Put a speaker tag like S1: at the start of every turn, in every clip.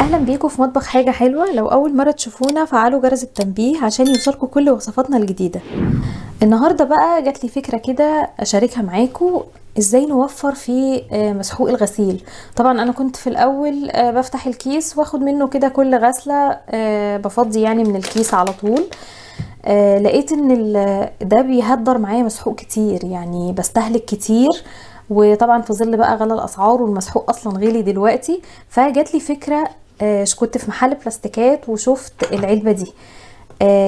S1: اهلا بيكم في مطبخ حاجة حلوة. لو اول مرة تشوفونا فعلوا جرس التنبيه عشان يوصلكم كل وصفاتنا الجديدة. النهاردة بقى جات لي فكرة كده اشاركها معاكم، ازاي نوفر في مسحوق الغسيل. طبعا انا كنت في الاول بفتح الكيس واخد منه كده كل غسلة، بفضي يعني من الكيس على طول. لقيت ان ده بيهدر معايا مسحوق كتير، يعني بستهلك كتير. وطبعا في ظل بقى غلا الاسعار والمسحوق اصلا غلي دلوقتي، فجات لي فكره. كنت في محل بلاستيكات وشفت العلبه دي.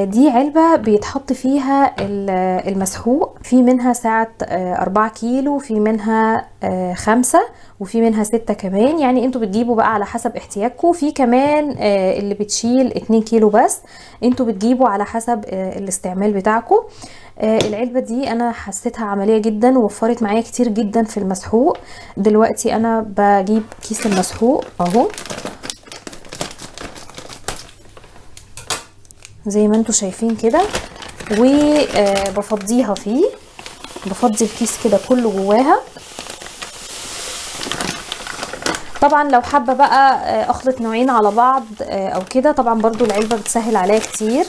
S1: دي علبة بيتحط فيها المسحوق، في منها سعة 4 كيلو، في منها 5، وفي منها 6 كمان. يعني انتوا بتجيبوا بقى على حسب احتياجكم. في كمان اللي بتشيل 2 كيلو بس، انتوا بتجيبوا على حسب الاستعمال بتاعكم. العلبة دي انا حسيتها عملية جدا ووفرت معايا كتير جدا في المسحوق. دلوقتي انا بجيب كيس المسحوق اهو زي ما انتوا شايفين كده، وبفضيها فيه. بفضي الكيس كده كله جواها. طبعا لو حابه بقى اخلط نوعين على بعض او كده، طبعا برضو العلبه بتسهل عليا كتير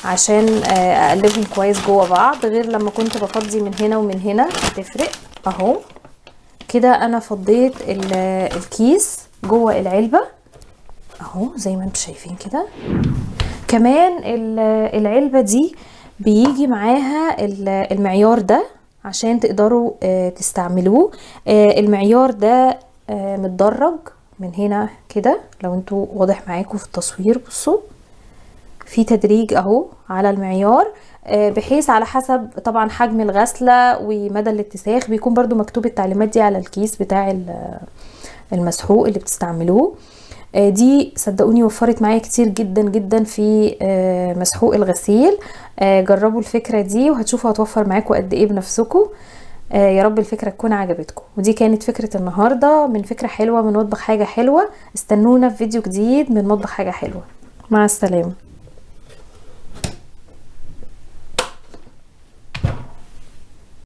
S1: عشان اقلبهم كويس جوا بعض، غير لما كنت بفضي من هنا ومن هنا بتفرق. اهو كده انا فضيت الكيس جوه العلبه اهو زي ما انتوا شايفين كده. كمان العلبة دي بيجي معاها المعيار ده عشان تقدروا تستعملوه. المعيار ده متدرج من هنا كده، لو انتوا واضح معاكم في التصوير. بصوا في تدريج اهو على المعيار، بحيث على حسب طبعا حجم الغسلة ومدى الاتساخ بيكون برضو مكتوب التعليمات دي على الكيس بتاع المسحوق اللي بتستعملوه. دي صدقوني وفرت معايا كتير جدا جدا في مسحوق الغسيل. جربوا الفكرة دي وهتشوفوا هتوفر معاكم قد ايه بنفسكم. يا رب الفكرة تكون عجبتكم. ودي كانت فكرة النهاردة من فكرة حلوة من مطبخ حاجة حلوة. استنونا في فيديو جديد من مطبخ حاجة حلوة. مع السلامة.